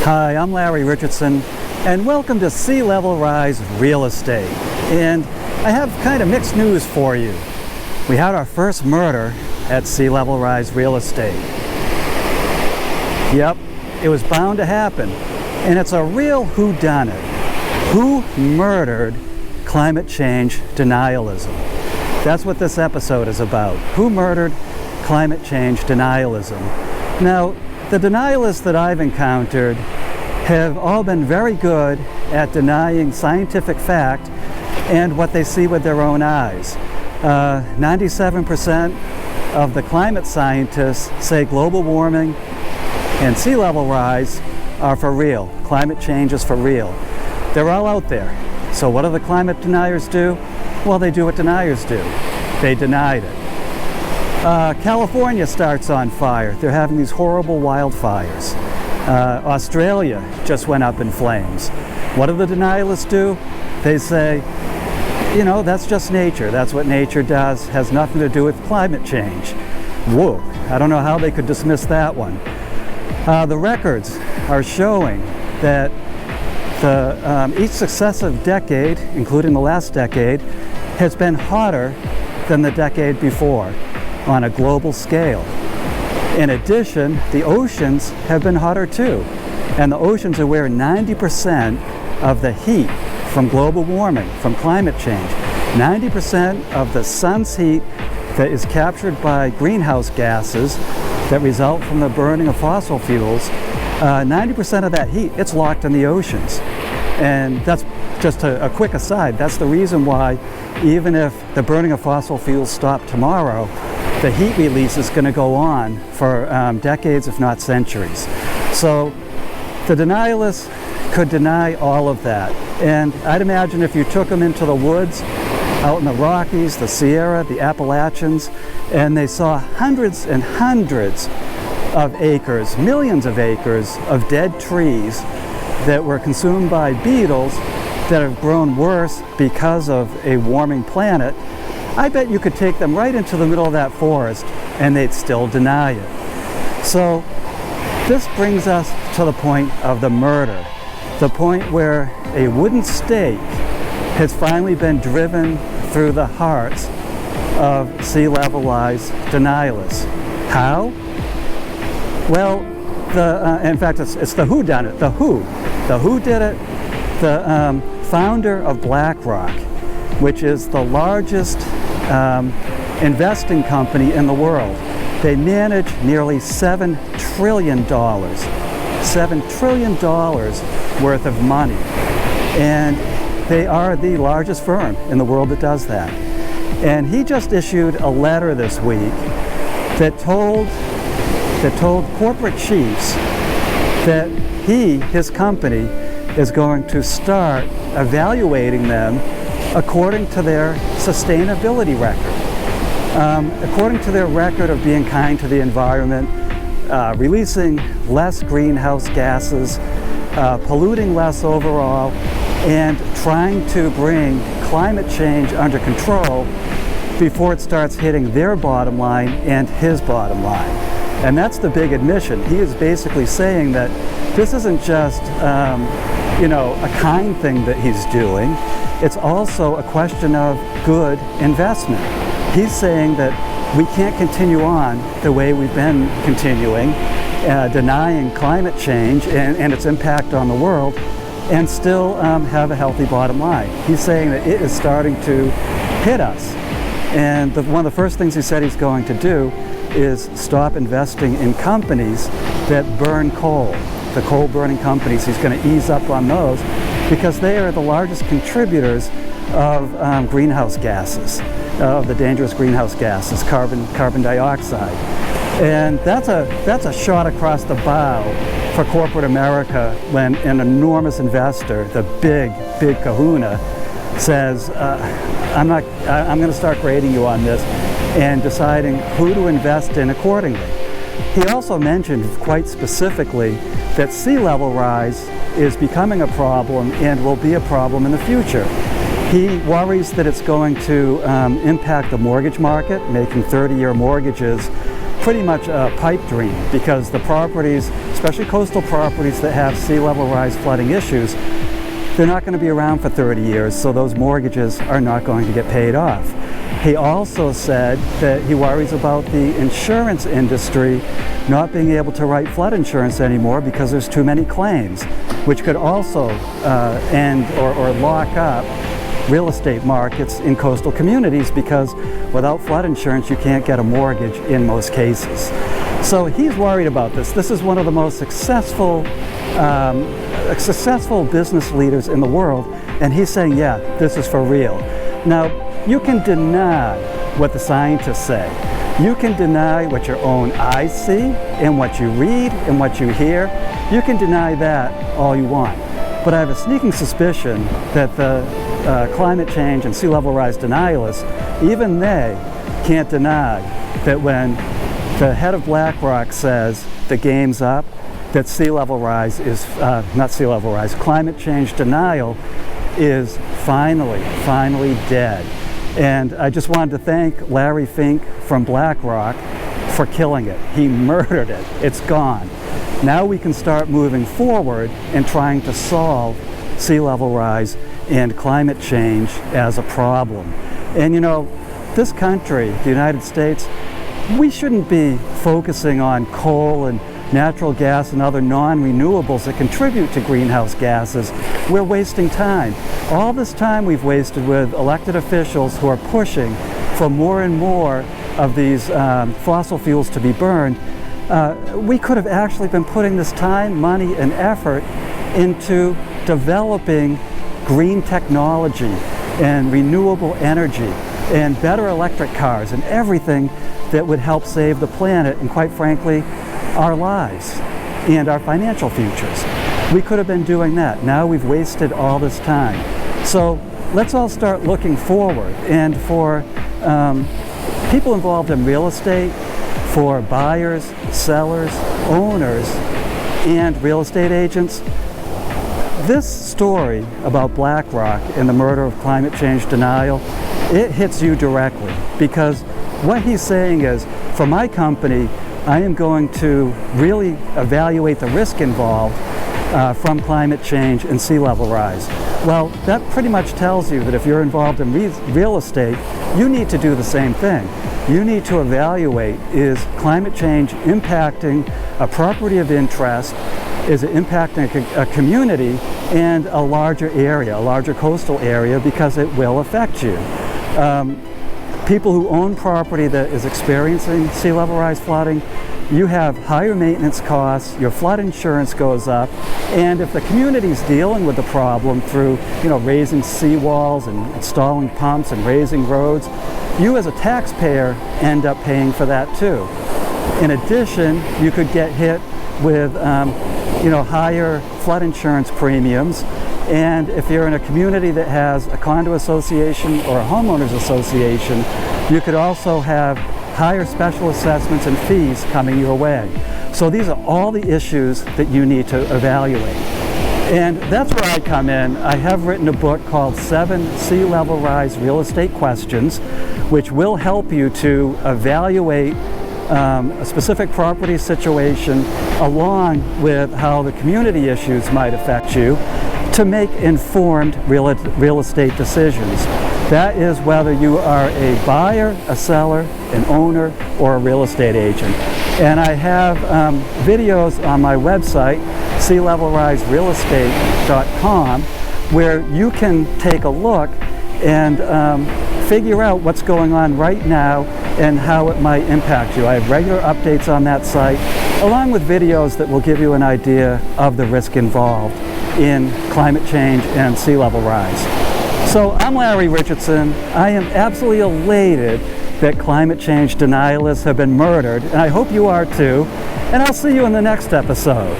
Hi, I'm Larry Richardson, and welcome to Sea Level Rise Real Estate. And I have kind of mixed news for you. We had our first murder at Sea Level Rise Real Estate. Yep, it was bound to happen. And it's a real whodunit. Who murdered climate change denialism? That's what this episode is about. Who murdered climate change denialism? Now, the denialists that I've encountered have all been very good at denying scientific fact and what they see with their own eyes. 97% of the climate scientists say global warming and sea level rise are for real. Climate change is for real. They're all out there. So what do the climate deniers do? Well, they do what deniers do. They denied it. California starts on fire. They're having these horrible wildfires. Australia just went up in flames. What do the denialists do? They say, you know, that's just nature. That's what nature does. Has nothing to do with climate change. Whoa, I don't know how they could dismiss that one. The records are showing that each successive decade, including the last decade, has been hotter than the decade before on a global scale. In addition, the oceans have been hotter too, and the oceans are where 90% of the heat from global warming, from climate change, 90% of the sun's heat that is captured by greenhouse gases that result from the burning of fossil fuels, 90% of that heat, it's locked in the oceans. And that's just a quick aside. That's the reason why even if the burning of fossil fuels stopped tomorrow, the heat release is going to go on for decades, if not centuries. So the denialists could deny all of that. And I'd imagine if you took them into the woods, out in the Rockies, the Sierra, the Appalachians, and they saw hundreds and hundreds of acres, millions of acres of dead trees that were consumed by beetles that have grown worse because of a warming planet, I bet you could take them right into the middle of that forest and they'd still deny it. So this brings us to the point of the murder, the point where a wooden stake has finally been driven through the hearts of sea level rise denialists. How? Well, in fact, it's the who done it, the who. The who did it, the founder of Blackrock, which is the largest investing company in the world. They manage nearly $7 trillion. $7 trillion worth of money. And they are the largest firm in the world that does that. And he just issued a letter this week that told corporate chiefs that his company, is going to start evaluating them according to their sustainability record. According to their record of being kind to the environment, releasing less greenhouse gases, polluting less overall, and trying to bring climate change under control before it starts hitting their bottom line and his bottom line. And that's the big admission. He is basically saying that this isn't just a kind thing that he's doing. It's also a question of good investment. He's saying that we can't continue on the way we've been continuing, denying climate change and its impact on the world, and still have a healthy bottom line. He's saying that it is starting to hit us. And one of the first things he said he's going to do is stop investing in companies that burn coal. The coal burning companies, he's going to ease up on those because they are the largest contributors of greenhouse gases, of the dangerous greenhouse gases, carbon dioxide. And that's a shot across the bow for corporate America when an enormous investor, the big Kahuna, says, I'm going to start grading you on this and deciding who to invest in accordingly. He also mentioned quite specifically that sea level rise is becoming a problem and will be a problem in the future. He worries that it's going to impact the mortgage market, making 30-year mortgages pretty much a pipe dream because the properties, especially coastal properties that have sea level rise flooding issues, they're not going to be around for 30 years, so those mortgages are not going to get paid off. He also said that he worries about the insurance industry not being able to write flood insurance anymore because there's too many claims, which could also end or lock up real estate markets in coastal communities, because without flood insurance you can't get a mortgage in most cases. So he's worried about this. This is one of the most successful business leaders in the world, and he's saying, yeah, this is for real. Now, you can deny what the scientists say. You can deny what your own eyes see and what you read and what you hear. You can deny that all you want. But I have a sneaking suspicion that the climate change and sea level rise denialists, even they can't deny that when the head of Blackrock says the game's up, that sea level rise is, not sea level rise, climate change denial is finally dead. And I just wanted to thank Larry Fink from Blackrock for killing it. He murdered it. It's gone. Now we can start moving forward and trying to solve sea level rise and climate change as a problem. And you know, this country, the United States, we shouldn't be focusing on coal and natural gas and other non-renewables that contribute to greenhouse gases. We're wasting time. All this time we've wasted with elected officials who are pushing for more and more of these fossil fuels to be burned. We could have actually been putting this time, money, and effort into developing green technology and renewable energy and better electric cars and everything that would help save the planet and, quite frankly, our lives and our financial futures. We could have been doing that. Now we've wasted all this time. So let's all start looking forward. And for people involved in real estate, for buyers, sellers, owners, and real estate agents, this story about Blackrock and the murder of climate change denial, it hits you directly, because what he's saying is, for my company, I am going to really evaluate the risk involved from climate change and sea level rise. Well, that pretty much tells you that if you're involved in real estate, you need to do the same thing. You need to evaluate, is climate change impacting a property of interest? Is it impacting a community and a larger area, a larger coastal area, because it will affect you. People who own property that is experiencing sea level rise flooding, you have higher maintenance costs, your flood insurance goes up, and if the community's dealing with the problem through, raising seawalls and installing pumps and raising roads, you as a taxpayer end up paying for that too. In addition, you could get hit with higher flood insurance premiums, and if you're in a community that has a condo association or a homeowners association, you could also have higher special assessments and fees coming your way. So these are all the issues that you need to evaluate. And that's where I come in. I have written a book called 7 Sea Level Rise Real Estate Questions, which will help you to evaluate a specific property situation along with how the community issues might affect you to make informed real estate decisions. That is whether you are a buyer, a seller, an owner, or a real estate agent. And I have videos on my website, sealevelriserealestate.com, where you can take a look and figure out what's going on right now and how it might impact you. I have regular updates on that site, along with videos that will give you an idea of the risk involved in climate change and sea level rise. So I'm Larry Richardson. I am absolutely elated that climate change denialists have been murdered, and I hope you are too. And I'll see you in the next episode.